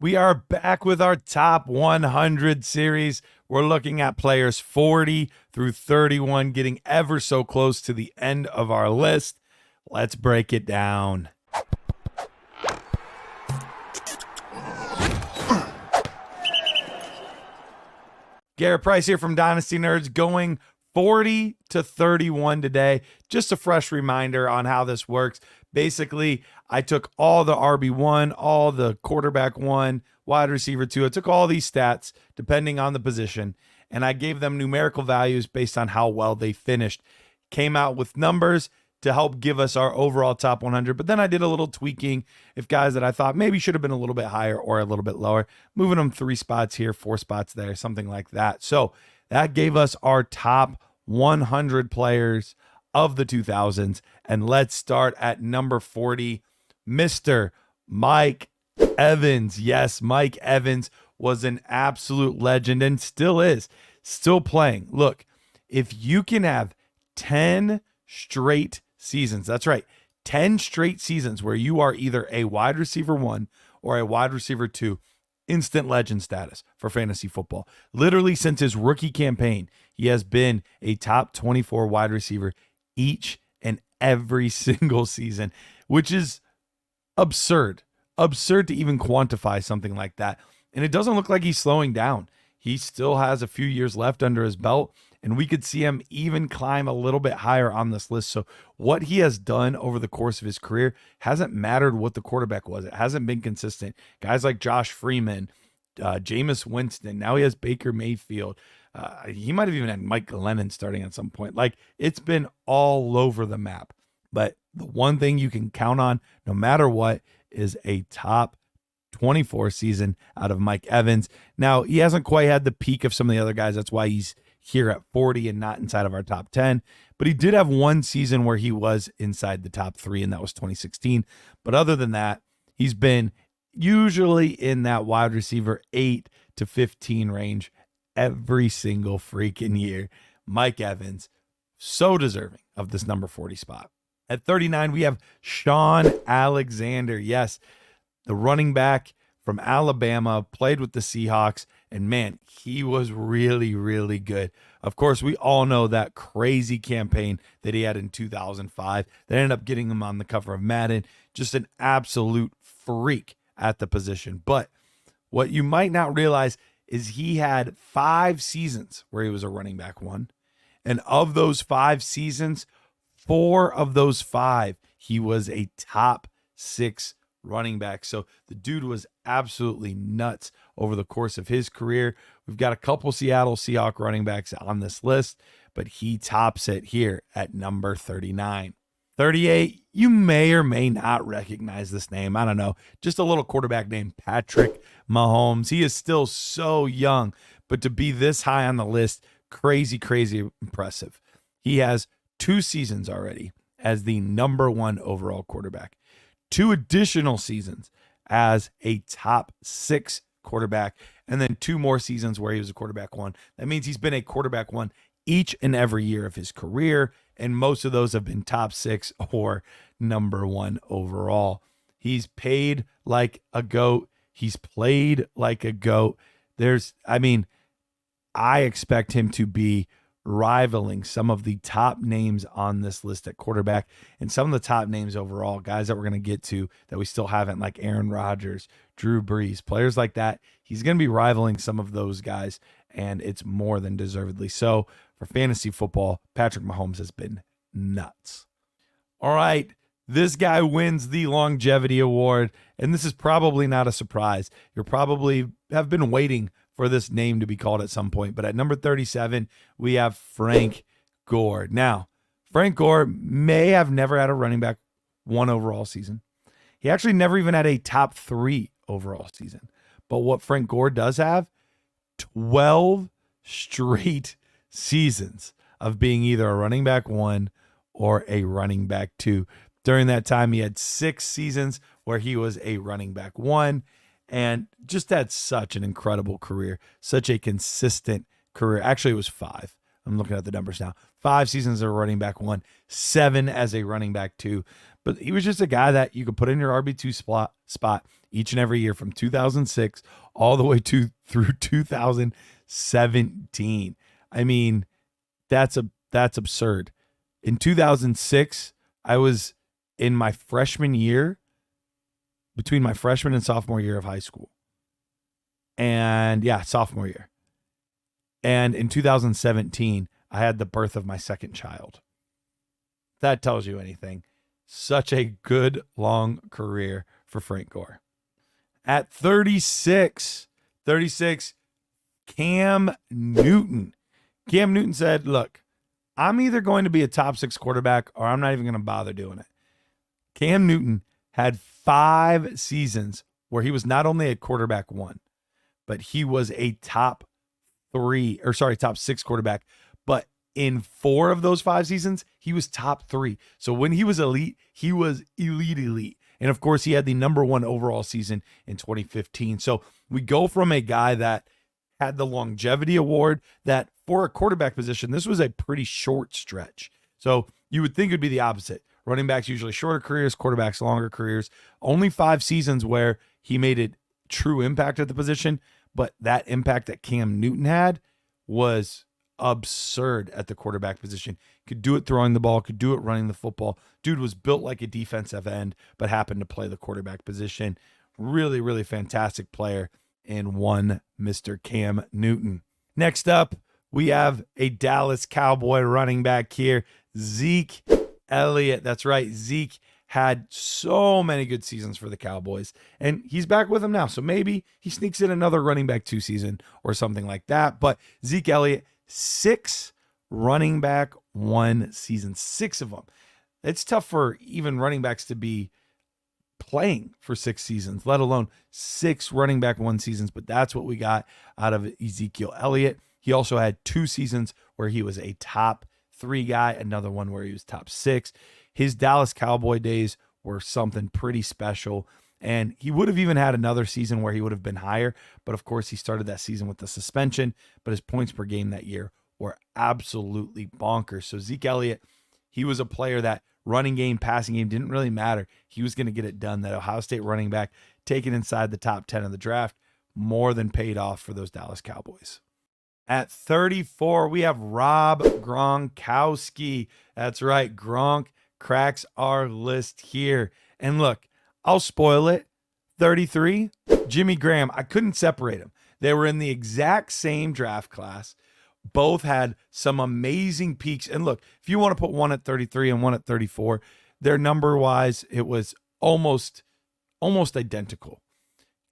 We are back with our top 100 series. We're looking at players 40 through 31, getting ever so close to the end of our list. Let's break it down. Garret Price here from Dynasty Nerds, going 40 to 31 today. Just a fresh reminder on how this works. Basically, I took all the RB1, all the quarterback 1, wide receiver 2. I took all these stats depending on the position, and I gave them numerical values based on how well they finished. Came out with numbers to help give us our overall top 100, but then I did a little tweaking if guys that I thought maybe should have been a little bit higher or a little bit lower, moving them 3 spots here, 4 spots there, something like that. So that gave us our top 100 players of the 2000s. And let's start at number 40, Mr. Mike Evans. Yes, Mike Evans was an absolute legend and still is, still playing. Look, if you can have 10 straight seasons, that's right, 10 straight seasons where you are either a wide receiver 1 or a wide receiver 2, instant legend status for fantasy football. Literally since his rookie campaign, he has been a top 24 wide receiver each and every single season, which is absurd to even quantify something like that. And it doesn't look like he's slowing down. He still has a few years left under his belt, and we could see him even climb a little bit higher on this list. So what he has done over the course of his career hasn't mattered what the quarterback was. It hasn't been consistent. Guys like Josh Freeman, Jameis Winston, now he has Baker Mayfield. He might have even had Mike Glennon starting at some point. Like, it's been all over the map. But the one thing you can count on, no matter what, is a top 24 season out of Mike Evans. Now, he hasn't quite had the peak of some of the other guys. That's why he's here at 40 and not inside of our top 10. But he did have one season where he was inside the top 3, and that was 2016. But other than that, he's been usually in that wide receiver 8 to 15 range every single freaking year. Mike Evans, so deserving of this number 40 spot. At 39, we have Sean Alexander. Yes, the running back from Alabama, played with the Seahawks, and man, he was really, really good. Of course, we all know that crazy campaign that he had in 2005 that ended up getting him on the cover of Madden. Just an absolute freak at the position. But what you might not realize is he had 5 seasons where he was a running back 1. And of those 5 seasons, 4 of those 5, he was a top 6 running back. So the dude was absolutely nuts over the course of his career. We've got a couple Seattle Seahawks running backs on this list, but he tops it here at number 39. 38, you may or may not recognize this name. I don't know. Just a little quarterback named Patrick Mahomes. He is still so young, but to be this high on the list, crazy, crazy impressive. He has 2 seasons already as the number 1 overall quarterback. 2 additional seasons as a top 6 quarterback, and then 2 more seasons where he was a quarterback 1. That means he's been a quarterback 1 each and every year of his career, and most of those have been top 6 or number 1 overall. He's paid like a GOAT. He's played like a GOAT. I expect him to be rivaling some of the top names on this list at quarterback and some of the top names overall, guys that we're going to get to that we still haven't, like Aaron Rodgers, Drew Brees, players like that. He's going to be rivaling some of those guys, and it's more than deservedly so. For fantasy football, Patrick Mahomes has been nuts. All right, this guy wins the longevity award, and this is probably not a surprise. You're probably have been waiting for this name to be called at some point. But at number 37, we have Frank Gore. Now, Frank Gore may have never had a running back 1 overall season. He actually never even had a top 3 overall season. But what Frank Gore does have, 12 straight seasons of being either a running back 1 or a running back 2. During that time, he had 6 seasons where he was a running back 1. And just had such an incredible career, such a consistent career. Actually, it was 5. I'm looking at the numbers now. 5 seasons as a running back 1, 7 as a running back 2. But he was just a guy that you could put in your RB2 spot, each and every year from 2006 all the way through 2017. I mean, that's absurd. In 2006, I was in my freshman year, between my freshman and sophomore year of high school. And yeah, sophomore year. And in 2017, I had the birth of my second child. That tells you anything. Such a good long career for Frank Gore. At 36, Cam Newton. Cam Newton said, look, I'm either going to be a top 6 quarterback or I'm not even going to bother doing it. Cam Newton had 5 seasons where he was not only a quarterback 1, but he was a top 6 quarterback. But in 4 of those 5 seasons, he was top 3. So when he was elite, he was elite. And of course, he had the number 1 overall season in 2015. So we go from a guy that had the longevity award that for a quarterback position, this was a pretty short stretch. So you would think it would be the opposite. Running backs usually shorter careers, quarterbacks longer careers. Only 5 seasons where he made a true impact at the position, but that impact that Cam Newton had was absurd at the quarterback position. Could do it throwing the ball, could do it running the football. Dude was built like a defensive end, but happened to play the quarterback position. Really, really fantastic player and one Mr. Cam Newton. Next up, we have a Dallas Cowboy running back here, Zeke Elliott. That's right. Zeke had so many good seasons for the Cowboys, and he's back with them now. So maybe he sneaks in another running back 2 season or something like that. But Zeke Elliott, 6 running back 1 season, 6 of them. It's tough for even running backs to be playing for 6 seasons, let alone 6 running back 1 seasons. But that's what we got out of Ezekiel Elliott. He also had 2 seasons where he was a top 3 guy, another one where he was top 6. His Dallas Cowboy days were something pretty special. And he would have even had another season where he would have been higher. But of course, he started that season with the suspension. But his points per game that year were absolutely bonkers. So Zeke Elliott, he was a player that running game, passing game didn't really matter. He was going to get it done. That Ohio State running back taken inside the top 10 of the draft more than paid off for those Dallas Cowboys. At 34, we have Rob Gronkowski. That's right. Gronk cracks our list here. And look, I'll spoil it. 33, Jimmy Graham. I couldn't separate them. They were in the exact same draft class. Both had some amazing peaks. And look, if you want to put one at 33 and one at 34, their number-wise, it was almost identical.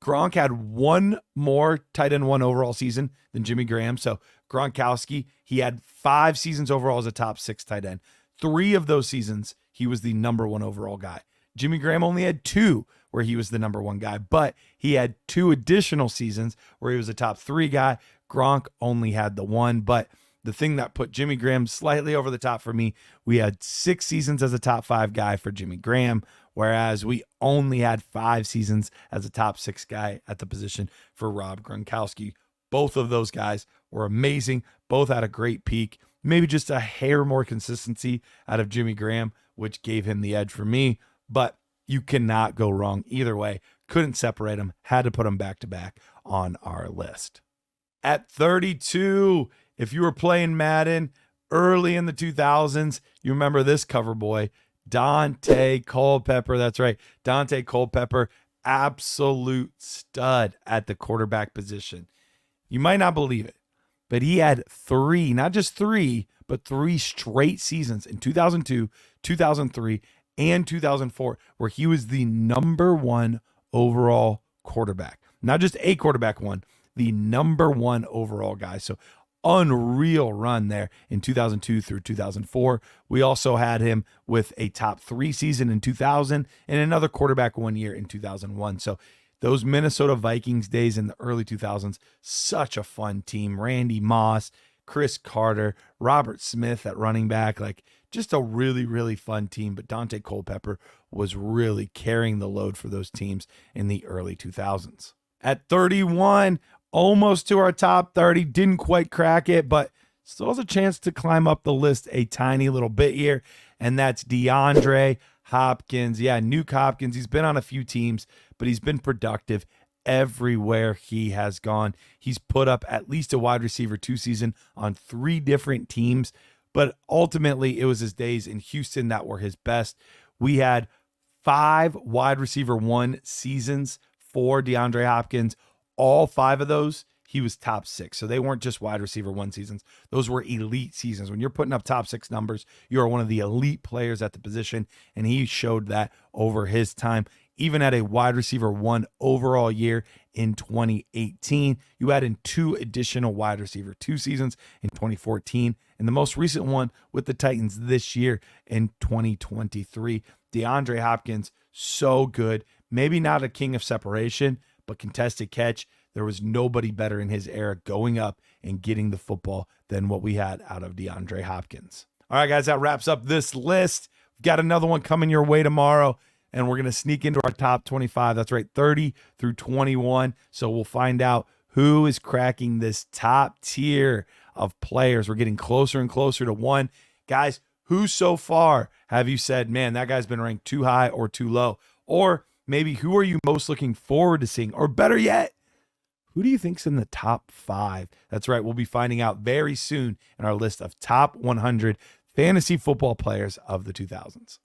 Gronk had one more tight end 1 overall season than Jimmy Graham. So Gronkowski, he had 5 seasons overall as a top 6 tight end. 3 of those seasons, he was the number 1 overall guy. Jimmy Graham only had 2 where he was the number 1 guy, but he had 2 additional seasons where he was a top 3 guy. Gronk only had the 1, but the thing that put Jimmy Graham slightly over the top for me, we had 6 seasons as a top 5 guy for Jimmy Graham, whereas we only had 5 seasons as a top 6 guy at the position for Rob Gronkowski. Both of those guys were amazing. Both had a great peak. Maybe just a hair more consistency out of Jimmy Graham, which gave him the edge for me. But you cannot go wrong either way. Couldn't separate them. Had to put them back to back on our list. At 32, if you were playing Madden early in the 2000s, you remember this cover boy, Dante Culpepper. That's right. Dante Culpepper, absolute stud at the quarterback position. You might not believe it, but he had 3, not just 3, but 3 straight seasons in 2002, 2003, and 2004, where he was the number 1 overall quarterback. Not just a quarterback 1, the number 1 overall guy. So unreal run there in 2002 through 2004. We also had him with a top 3 season in 2000 and another quarterback 1 year in 2001. So those Minnesota Vikings days in the early 2000s, such a fun team. Randy Moss, Chris Carter, Robert Smith at running back, like just a really, really fun team. But Dante Culpepper was really carrying the load for those teams in the early 2000s. At 31, almost to our top 30, didn't quite crack it, but still has a chance to climb up the list a tiny little bit here, and that's DeAndre Hopkins. Yeah, Nuke Hopkins. He's been on a few teams, but he's been productive everywhere he has gone. He's put up at least a wide receiver 2 season on 3 different teams, but ultimately it was his days in Houston that were his best. We had 5 wide receiver 1 seasons for DeAndre Hopkins. All 5 of those, he was top 6. So they weren't just wide receiver 1 seasons. Those were elite seasons. When you're putting up top 6 numbers, you are one of the elite players at the position, and he showed that over his time. Even at a wide receiver 1 overall year in 2018, you add in 2 additional wide receiver 2 seasons in 2014, and the most recent one with the Titans this year in 2023. DeAndre Hopkins, so good. Maybe not a king of separation, but contested catch. There was nobody better in his era going up and getting the football than what we had out of DeAndre Hopkins. All right, guys, that wraps up this list. We've got another one coming your way tomorrow, and we're going to sneak into our top 25. That's right, 30 through 21. So we'll find out who is cracking this top tier of players. We're getting closer and closer to one. Guys, who so far have you said, man, that guy's been ranked too high or too low? Or maybe who are you most looking forward to seeing? Or better yet, who do you think's in the top 5? That's right, we'll be finding out very soon in our list of top 100 fantasy football players of the 2000s.